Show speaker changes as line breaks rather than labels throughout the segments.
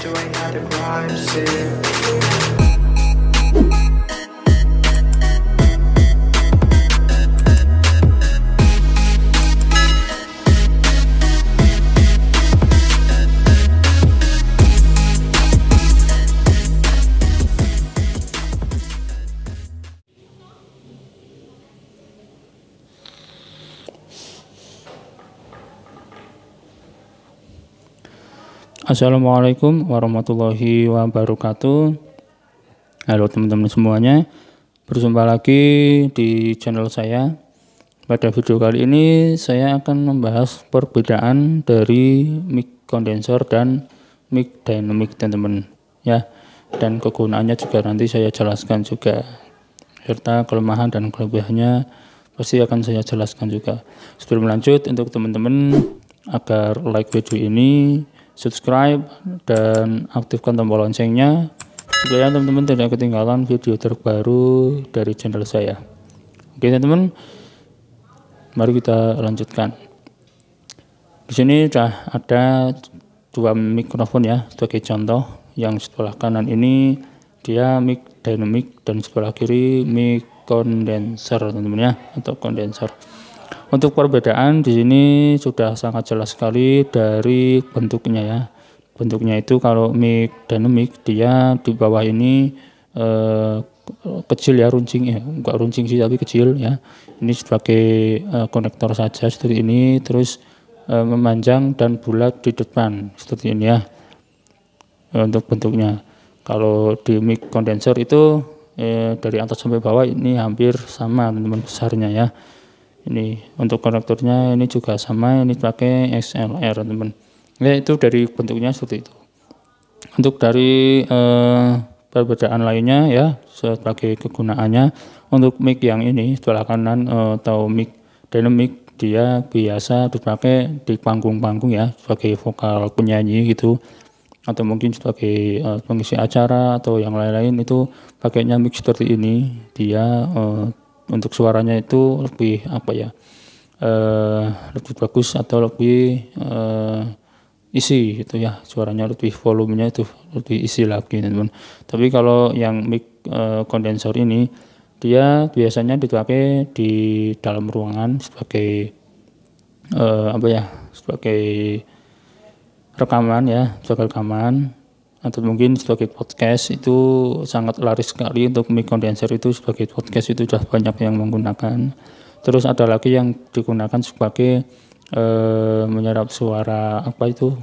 you ain't had to grind, shit.
Assalamualaikum warahmatullahi wabarakatuh. Halo teman-teman semuanya, berjumpa lagi di channel saya. Pada video kali ini saya akan membahas perbedaan dari mic condenser dan mic dynamic teman-teman ya, dan kegunaannya juga nanti saya jelaskan juga, serta kelemahan dan kelebihannya pasti akan saya jelaskan juga. Sebelum lanjut, untuk teman-teman agar like video ini, subscribe dan aktifkan tombol loncengnya supaya teman-teman tidak ketinggalan video terbaru dari channel saya. Oke teman-teman, mari kita lanjutkan. Di sini sudah ada dua mikrofon ya, sebagai contoh. Yang sebelah kanan ini dia mic dynamic dan sebelah kiri mic condenser teman-teman ya, atau kondenser. Untuk perbedaan di sini sudah sangat jelas sekali dari bentuknya ya. Bentuknya itu kalau mic dynamic dia di bawah ini kecil ya, runcing ya, enggak runcing sih tapi kecil ya. Ini sebagai konektor saja seperti ini, terus memanjang dan bulat di depan seperti ini ya. Untuk bentuknya. Kalau di mic condenser itu dari atas sampai bawah ini hampir sama teman-teman besarnya ya. Ini untuk konektornya ini juga sama, ini pakai XLR teman-teman. Ya, itu dari bentuknya seperti itu. Untuk dari perbedaan lainnya ya, sebagai kegunaannya, untuk mic yang ini sebelah kanan atau mic dynamic, dia biasa dipakai di panggung-panggung ya, sebagai vokal penyanyi gitu, atau mungkin sebagai pengisi acara atau yang lain-lain, itu pakainya mic seperti ini. Dia untuk suaranya itu lebih apa ya, lebih bagus atau lebih isi gitu ya, suaranya lebih, volumenya itu lebih isi lagi teman-teman. Tapi kalau yang mic kondensor ini dia biasanya dipakai di dalam ruangan sebagai apa ya, sebagai rekaman ya, sebagai rekaman, atau mungkin sebagai podcast. Itu sangat laris sekali untuk mic condenser itu. Sebagai podcast itu sudah banyak yang menggunakan. Terus ada lagi yang digunakan sebagai menyerap suara apa itu,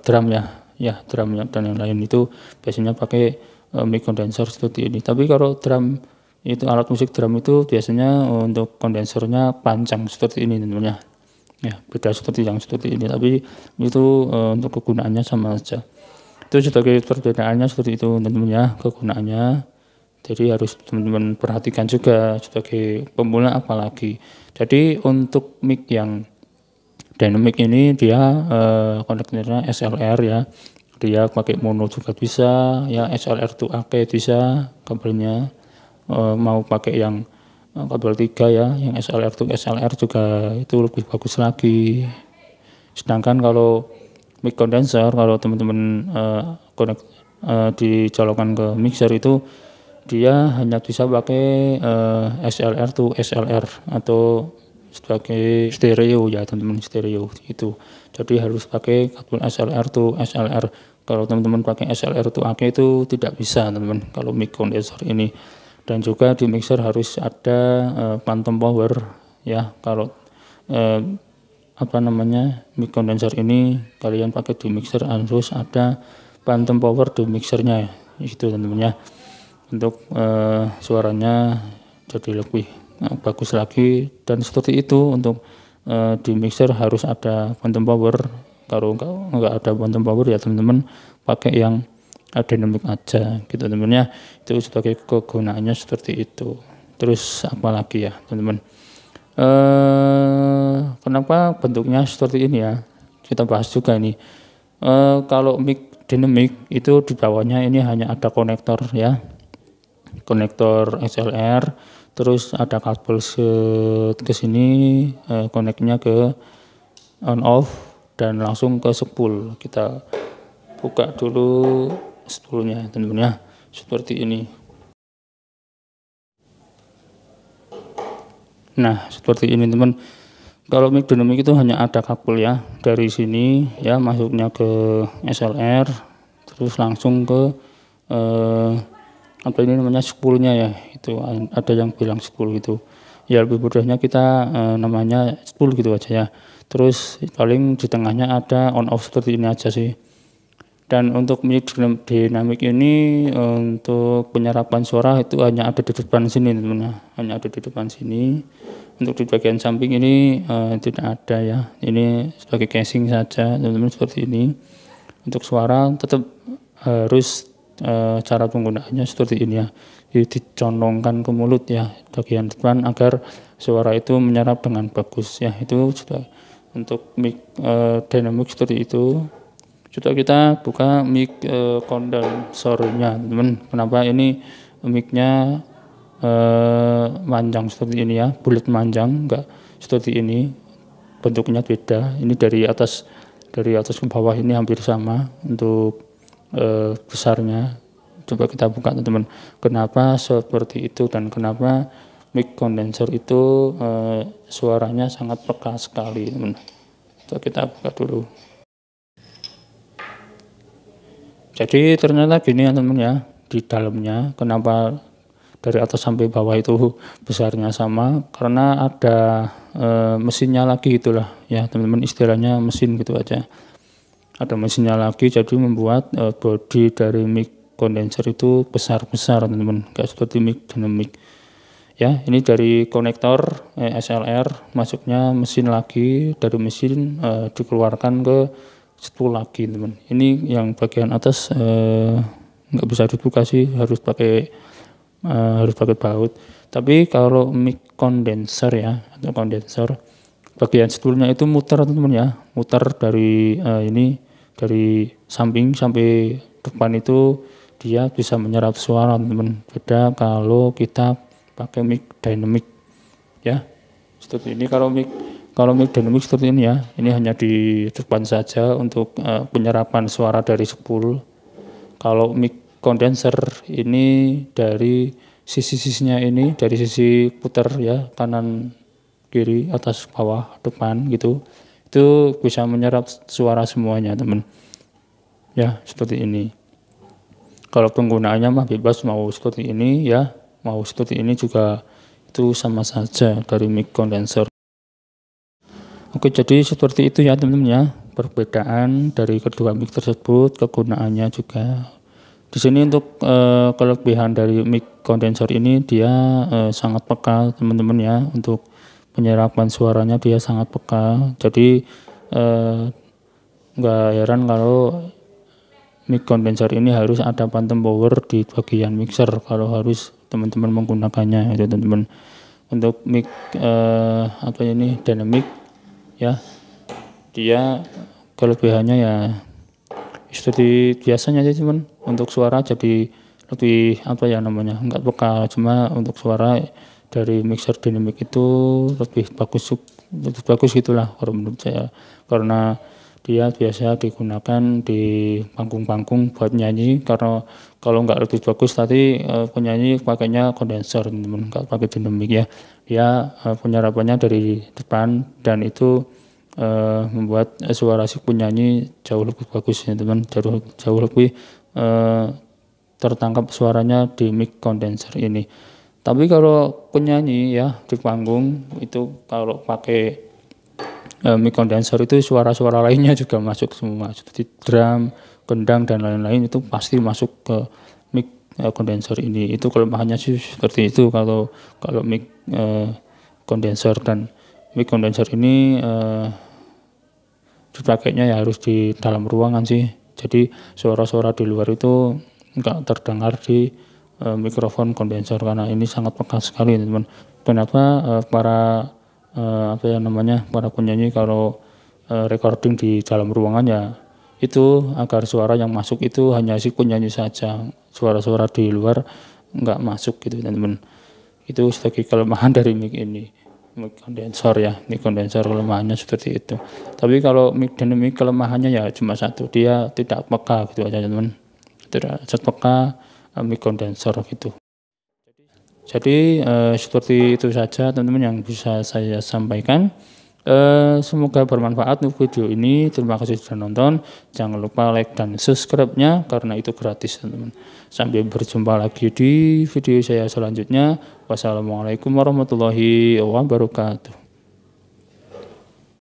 drum ya drum ya, dan yang lain itu biasanya pakai mic condenser seperti ini. Tapi kalau drum itu, alat musik drum itu biasanya untuk kondensernya panjang seperti ini tentunya ya, beda seperti yang seperti ini, tapi itu untuk kegunaannya sama saja. Itu sebagai perbedaannya seperti itu teman-teman ya, kegunaannya. Jadi harus teman-teman perhatikan juga sebagai pemula apalagi. Jadi untuk mic yang dynamic ini dia konektornya XLR ya. Dia pakai mono juga bisa ya, XLR to AK bisa kabelnya. Mau pakai yang kabel 3 ya, yang XLR to XLR juga itu lebih bagus lagi. Sedangkan kalau mic condenser, kalau teman-teman dicolokkan ke mixer itu dia hanya bisa pakai XLR to XLR atau sebagai stereo ya teman-teman, stereo itu. Jadi harus pakai kabel XLR to XLR. Kalau teman-teman pakai XLR to AK itu tidak bisa teman-teman kalau mic condenser ini. Dan juga di mixer harus ada phantom power ya. Kalau apa namanya, mic condenser ini kalian pakai di mixer harus ada phantom power di mixernya itu teman-teman ya, untuk suaranya jadi lebih bagus lagi. Dan seperti itu untuk di mixer harus ada phantom power. Kalau enggak ada phantom power ya teman-teman pakai yang dynamic aja gitu teman-teman ya. Itu sebagai kegunaannya seperti itu. Terus apalagi ya teman-teman, kenapa bentuknya seperti ini ya, kita bahas juga ini. Kalau mic dynamic itu di bawahnya ini hanya ada konektor ya, konektor XLR, terus ada kabel ke sini, koneknya ke on off dan langsung ke spool. Kita buka dulu spoolnya teman-teman ya, seperti ini. Nah seperti ini teman. Kalau mic dynamic itu hanya ada kabel ya, dari sini ya masuknya ke SLR, terus langsung ke apa ini namanya spoolnya ya, itu ada yang bilang spool gitu ya, lebih mudahnya kita namanya spool gitu aja ya. Terus paling di tengahnya ada on off seperti ini aja sih. Dan untuk mic dynamic ini untuk penyerapan suara itu hanya ada di depan sini teman-teman, hanya ada di depan sini. Untuk di bagian samping ini tidak ada ya, ini sebagai casing saja teman-teman, seperti ini. Untuk suara tetap harus cara penggunaannya seperti ini ya, jadi dicondongkan ke mulut ya bagian depan agar suara itu menyerap dengan bagus ya. Itu sudah untuk mic dynamic seperti itu. Coba kita buka mic kondensornya teman-teman. Kenapa ini micnya manjang seperti ini ya, bulat manjang, enggak seperti ini, bentuknya beda. Ini dari atas ke bawah ini hampir sama untuk besarnya. Coba kita buka teman-teman, kenapa seperti itu dan kenapa mic condenser itu suaranya sangat peka sekali teman. Coba kita buka dulu. Jadi ternyata gini ya teman ya, di dalamnya kenapa dari atas sampai bawah itu besarnya sama, karena ada mesinnya lagi itulah ya teman-teman, istilahnya mesin gitu aja. Ada mesinnya lagi, jadi membuat bodi dari mic condenser itu besar-besar teman-teman, kayak seperti mic dynamic ya. Ini dari konektor SLR masuknya mesin lagi, dari mesin dikeluarkan ke spool lagi teman. Ini yang bagian atas nggak bisa dibuka sih, harus pakai baut. Tapi kalau mic condenser ya, atau kondensor, bagian spoolnya itu muter teman-teman ya, muter dari ini, dari samping sampai depan itu dia bisa menyerap suara teman-teman. Beda kalau kita pakai mic dynamic ya, seperti ini. Kalau mic dynamic seperti ini ya, ini hanya di depan saja untuk penyerapan suara dari spool. Kalau mic condenser ini dari sisi-sisinya ini, dari sisi putar ya, kanan kiri atas bawah depan gitu, itu bisa menyerap suara semuanya teman ya, seperti ini. Kalau penggunaannya mah bebas, mau seperti ini ya, mau seperti ini juga itu sama saja dari mic condenser. Oke, jadi seperti itu ya teman-teman ya, perbedaan dari kedua mic tersebut, kegunaannya juga. Di sini untuk kelebihan dari mic condenser ini, dia sangat peka teman-teman ya, untuk penyerapan suaranya dia sangat peka. Jadi nggak heran kalau mic condenser ini harus ada phantom power di bagian mixer kalau harus teman-teman menggunakannya itu teman-teman. Untuk mic apa ini dynamic ya, dia kelebihannya ya seperti biasanya aja teman, untuk suara jadi lebih apa ya namanya, enggak peka, cuma untuk suara dari mixer dynamic itu lebih bagus gitulah kalau menurut saya, karena dia biasa digunakan di panggung-panggung buat nyanyi. Karena kalau enggak lebih bagus tadi penyanyi pakainya kondenser teman, enggak pakai dynamic ya, dia penyerapannya dari depan dan itu membuat suara si penyanyi jauh lebih bagus ya teman, jauh lebih tertangkap suaranya di mic condenser ini. Tapi kalau penyanyi ya di panggung itu kalau pakai mic condenser itu suara-suara lainnya juga masuk semua, seperti drum, gendang dan lain-lain itu pasti masuk ke mic condenser ini. Itu kelemahannya sih seperti itu kalau mic condenser. Dan mic condenser ini dipakainya ya harus di dalam ruangan sih, jadi suara-suara di luar itu enggak terdengar di mikrofon kondenser, karena ini sangat peka sekali teman. Kenapa para apa ya namanya, para penyanyi kalau recording di dalam ruangan ya itu agar suara yang masuk itu hanya si penyanyi saja, suara-suara di luar enggak masuk gitu teman-teman. Itu sebagai kelemahan dari mic ini. mic kondensor ya, mic kondensor kelemahannya seperti itu. Tapi kalau mic dynamic kelemahannya ya cuma satu, dia tidak peka gitu aja teman-teman, tidak peka mic kondensor gitu. Jadi seperti itu saja teman-teman yang bisa saya sampaikan. Semoga bermanfaat untuk video ini. Terima kasih sudah nonton. Jangan lupa like dan subscribe-nya karena itu gratis teman-teman. Sampai berjumpa lagi di video saya selanjutnya. Wassalamualaikum warahmatullahi wabarakatuh.